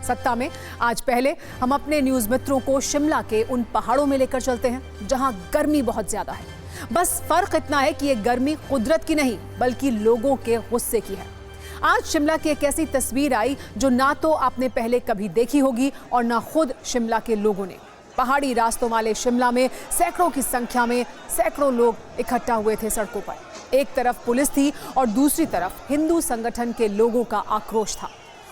सत्ता में आज पहले हम अपने न्यूज मित्रों को शिमला के उन पहाड़ों में लेकर चलते हैं जहां गर्मी बहुत ज्यादा है। बस फर्क इतना है कि ये गर्मी कुदरत की नहीं बल्कि लोगों के गुस्से की है। आज शिमला की एक ऐसी तस्वीर आई जो ना तो आपने पहले कभी देखी होगी और ना खुद शिमला के लोगों ने। पहाड़ी रास्तों वाले शिमला में सैकड़ों की संख्या में सैकड़ों लोग इकट्ठा हुए थे सड़कों पर। एक तरफ पुलिस थी और दूसरी तरफ हिंदू संगठन के लोगों का आक्रोश था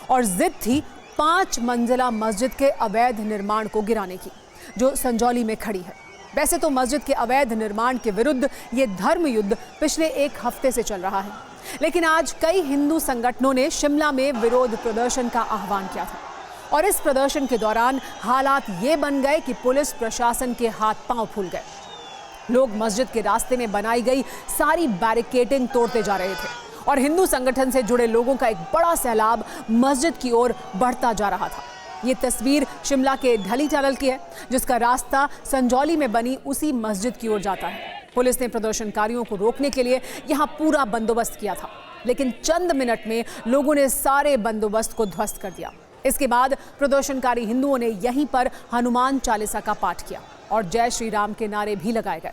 और जिद थी 5 मंजिला मस्जिद के अवैध निर्माण को गिराने की, जो संजौली में खड़ी है। वैसे तो मस्जिद के अवैध निर्माण के विरुद्ध ये धर्म युद्ध पिछले 1 हफ्ते से चल रहा है, लेकिन आज कई हिंदू संगठनों ने शिमला में विरोध प्रदर्शन का आह्वान किया था और इस प्रदर्शन के दौरान हालात ये बन गए कि पुलिस प्रशासन के हाथ पांव फूल गए। लोग मस्जिद के रास्ते में बनाई गई सारी बैरिकेडिंग तोड़ते जा रहे थे और हिंदू संगठन से जुड़े लोगों का एक बड़ा सैलाब मस्जिद की ओर बढ़ता जा रहा था। ये तस्वीर शिमला के ढली टनल की है, जिसका रास्ता संजौली में बनी उसी मस्जिद की ओर जाता है। पुलिस ने प्रदर्शनकारियों को रोकने के लिए यहाँ पूरा बंदोबस्त किया था, लेकिन चंद मिनट में लोगों ने सारे बंदोबस्त को ध्वस्त कर दिया। इसके बाद प्रदर्शनकारी हिंदुओं ने यहीं पर हनुमान चालीसा का पाठ किया और जय श्री राम के नारे भी लगाए गए।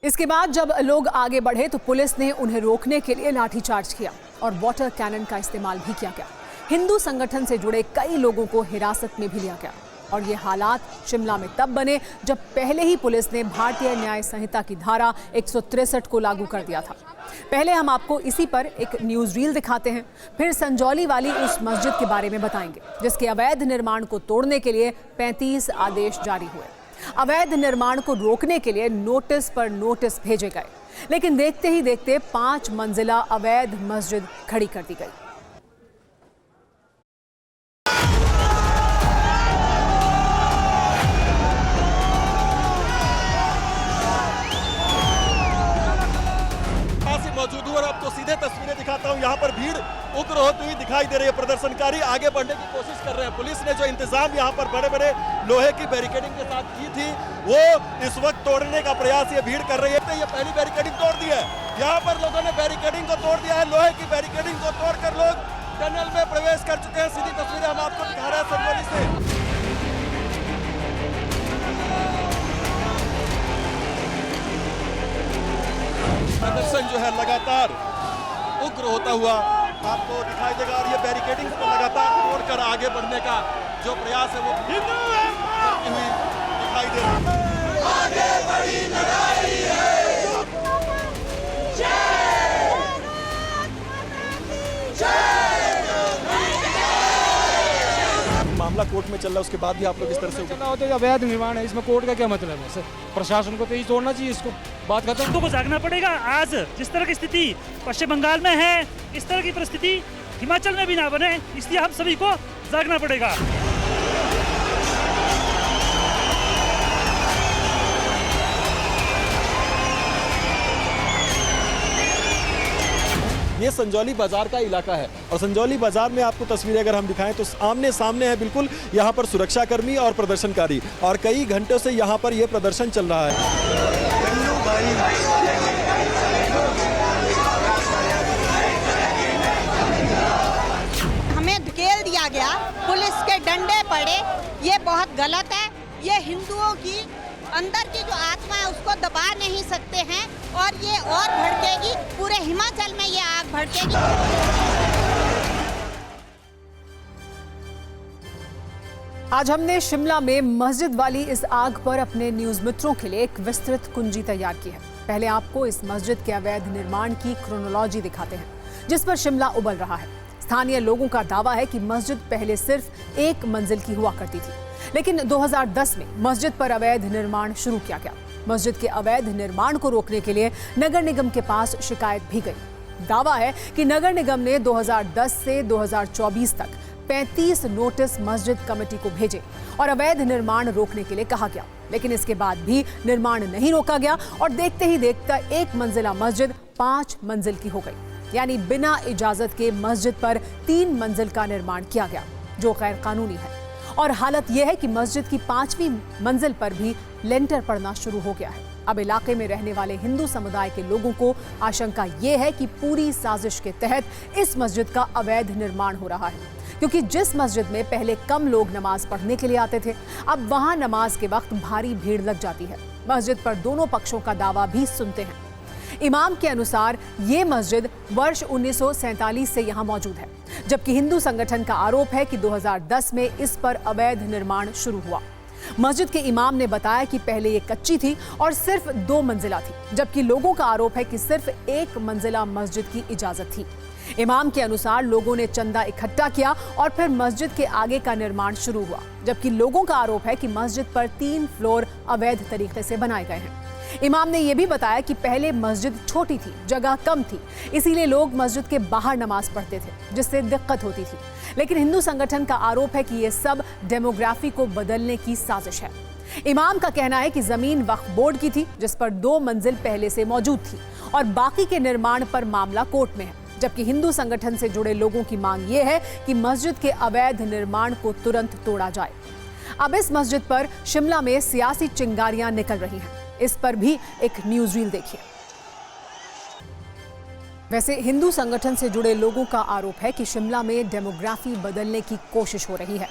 इसके बाद जब लोग आगे बढ़े तो पुलिस ने उन्हें रोकने के लिए लाठीचार्ज किया और वाटर कैनन का इस्तेमाल भी किया गया। हिंदू संगठन से जुड़े कई लोगों को हिरासत में भी लिया गया और ये हालात शिमला में तब बने जब पहले ही पुलिस ने भारतीय न्याय संहिता की धारा 163 को लागू कर दिया था। पहले हम आपको इसी पर एक न्यूज रील दिखाते हैं, फिर संजौली वाली उस मस्जिद के बारे में बताएंगे जिसके अवैध निर्माण को तोड़ने के लिए 35 आदेश जारी हुए। अवैध निर्माण को रोकने के लिए नोटिस पर नोटिस भेजे गए, लेकिन देखते ही देखते 5 मंजिला अवैध मस्जिद खड़ी कर दी गई। मौजूद हूं और आपको सीधे तस्वीरें दिखाता हूं। यहां पर भीड़ उग्र होती हुई दिखाई दे रही है। प्रदर्शनकारी आगे बढ़ने की कोशिश कर रहे हैं। पुलिस ने जो इंतजाम यहां पर बड़े बड़े लोहे की बैरिकेडिंग के साथ की थी वो इस वक्त तोड़ने का प्रयास ये भीड़ कर रही है। ये पहली बैरिकेडिंग तोड़ दी है। यहाँ पर लोगों ने बैरिकेडिंग को तोड़ दिया है। लोहे की बैरिकेडिंग को तोड़कर लोग टनल में प्रवेश कर चुके हैं। सीधी तस्वीरें हम आपको दिखा रहे हैं संजौली से। प्रदर्शन जो है लगातार उग्र होता हुआ आपको दिखाई देगा और ये बैरिकेडिंग को लगातार तोड़कर आगे बढ़ने का जो प्रयास है वो करती हुई दिखाई दे रही है। आगे बड़ी लड़ाई है। मामला कोर्ट में चल रहा है, उसके बाद भी आप लोग इस तरह से चल रहा होता है। अवैध निर्माण है, इसमें कोर्ट का क्या मतलब है? प्रशासन को तो यही तोड़ना चाहिए, इसको बात खत्म। लोगों को जागना पड़ेगा। आज जिस तरह की स्थिति पश्चिम बंगाल में है, इस तरह की परिस्थिति हिमाचल में भी ना बने, इसलिए हम सभी को जागना पड़ेगा। ये संजौली बाजार का इलाका है और संजौली बाजार में आपको तस्वीरें अगर हम दिखाएं तो आमने सामने है बिल्कुल यहाँ पर सुरक्षाकर्मी और प्रदर्शनकारी और कई घंटों से यहाँ पर ये प्रदर्शन चल रहा है। हमें धकेल दिया गया, पुलिस के डंडे पड़े, ये बहुत गलत है। ये हिंदुओं की अंदर की जो आत्मा है उसको दबा नहीं सकते हैं और ये और भड़केगी। पूरे हिमाचल में ये आग भड़केगी। आज हमने शिमला में मस्जिद वाली इस आग पर अपने न्यूज मित्रों के लिए एक विस्तृत कुंजी तैयार की है। पहले आपको इस मस्जिद के अवैध निर्माण की क्रोनोलॉजी दिखाते हैं, जिस पर शिमला उबल रहा है। स्थानीय लोगों का दावा है कि मस्जिद पहले सिर्फ 1 मंजिल की हुआ करती थी, लेकिन 2010 में मस्जिद पर अवैध निर्माण शुरू किया गया। मस्जिद के अवैध निर्माण को रोकने के लिए नगर निगम के पास शिकायत भी गई। दावा है कि नगर निगम ने 2010 से 2024 तक 35 नोटिस मस्जिद कमेटी को भेजे और अवैध निर्माण रोकने के लिए कहा गया, लेकिन इसके बाद भी निर्माण नहीं रोका गया और देखते ही देखता 1 मंजिला मस्जिद 5 मंजिल की हो गई। यानी बिना इजाजत के मस्जिद पर 3 मंजिल का निर्माण किया गया, जो गैर कानूनी है। और हालत यह है कि मस्जिद की 5वीं मंजिल पर भी लेंटर पड़ना शुरू हो गया है। अब इलाके में रहने वाले हिंदू समुदाय के लोगों को आशंका ये है कि पूरी साजिश के तहत इस मस्जिद का अवैध निर्माण हो रहा है, क्योंकि जिस मस्जिद में पहले कम लोग नमाज पढ़ने के लिए आते थे, अब वहां नमाज के वक्त भारी भीड़ लग जाती है। मस्जिद पर दोनों पक्षों का दावा भी सुनते हैं। इमाम के अनुसार ये मस्जिद वर्ष 1947 से यहाँ मौजूद है, जबकि हिंदू संगठन का आरोप है कि 2010 में इस पर अवैध निर्माण शुरू हुआ। मस्जिद के इमाम ने बताया कि पहले ये कच्ची थी और सिर्फ 2 मंजिला थी, जबकि लोगों का आरोप है कि सिर्फ 1 मंजिला मस्जिद की इजाजत थी। इमाम के अनुसार लोगों ने चंदा इकट्ठा किया और फिर मस्जिद के आगे का निर्माण शुरू हुआ, जबकि लोगों का आरोप है कि मस्जिद पर 3 फ्लोर अवैध तरीके से बनाए गए हैं। इमाम ने यह भी बताया कि पहले मस्जिद छोटी थी, जगह कम थी, इसीलिए लोग मस्जिद के बाहर नमाज पढ़ते थे, जिससे दिक्कत होती थी। लेकिन हिंदू संगठन का आरोप है कि यह सब डेमोग्राफी को बदलने की साजिश है। इमाम का कहना है कि जमीन वक्फ बोर्ड की थी, जिस पर 2 मंजिल पहले से मौजूद थी और बाकी के निर्माण पर मामला कोर्ट में है, जबकि हिंदू संगठन से जुड़े लोगों की मांग यह है कि मस्जिद के अवैध निर्माण को तुरंत तोड़ा जाए। अब इस मस्जिद पर शिमला में सियासी चिंगारियां निकल रही हैं। इस पर भी एक न्यूज रील देखिए। वैसे हिंदू संगठन से जुड़े लोगों का आरोप है कि शिमला में डेमोग्राफी बदलने की कोशिश हो रही है।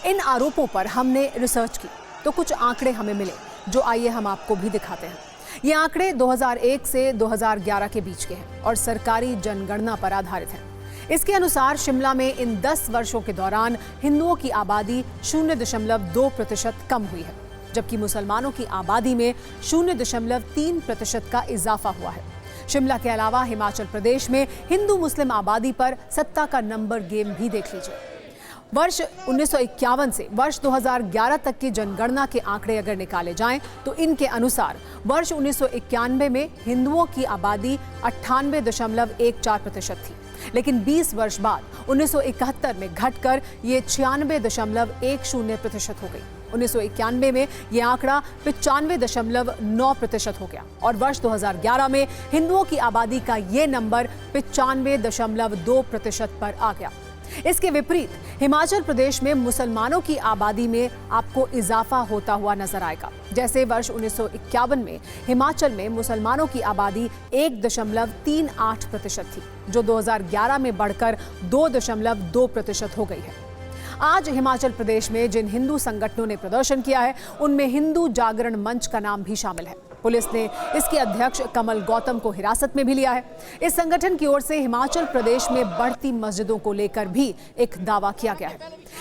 इन आरोपों पर हमने रिसर्च की तो कुछ आंकड़े हमें मिले, जो आइए हम आपको भी दिखाते हैं। ये आंकड़े 2001 से 2011 के बीच के हैं और सरकारी जनगणना पर आधारित हैं। इसके अनुसार शिमला में इन 10 वर्षों के दौरान हिंदुओं की आबादी 0.2% कम हुई है, जबकि मुसलमानों की आबादी में 0.3% का इजाफा हुआ है। शिमला के अलावा हिमाचल प्रदेश में हिंदू मुस्लिम आबादी पर सत्ता का नंबर गेम भी देख लीजिए। वर्ष 1951 से वर्ष 2011 तक की जनगणना के आंकड़े अगर निकाले जाएं तो इनके अनुसार वर्ष 1991 में हिंदुओं की आबादी 98.14% थी, लेकिन 20 वर्ष बाद 1971 में घटकर ये 96.10% हो गई। 1991 में यह आंकड़ा 95.9% हो गया और वर्ष 2011 में हिंदुओं की आबादी का ये नंबर 95.2% पर आ गया। इसके विपरीत हिमाचल प्रदेश में मुसलमानों की आबादी में आपको इजाफा होता हुआ नजर आएगा। जैसे वर्ष 1951 में हिमाचल में मुसलमानों की आबादी 1.38% थी, जो 2011 में बढ़कर 2.2% हो गई है। आज हिमाचल प्रदेश में जिन हिंदू संगठनों ने प्रदर्शन किया है, उनमें हिंदू जागरण मंच का नाम भी शामिल है। पुलिस ने इसके अध्यक्ष कमल गौतम को हिरासत में भी लिया है। इस संगठन की ओर से हिमाचल प्रदेश में बढ़ती मस्जिदों को लेकर भी एक दावा किया गया है।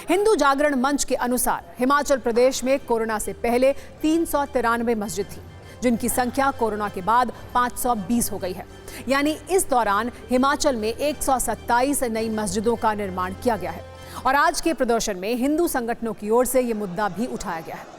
हिंदू जागरण मंच के अनुसार हिमाचल प्रदेश में कोरोना से पहले 393 मस्जिद थी, जिनकी संख्या कोरोना के बाद 520 हो गई है। यानी इस दौरान हिमाचल में 127 नई मस्जिदों का निर्माण किया गया है और आज के प्रदर्शन में हिंदू संगठनों की ओर से ये मुद्दा भी उठाया गया है।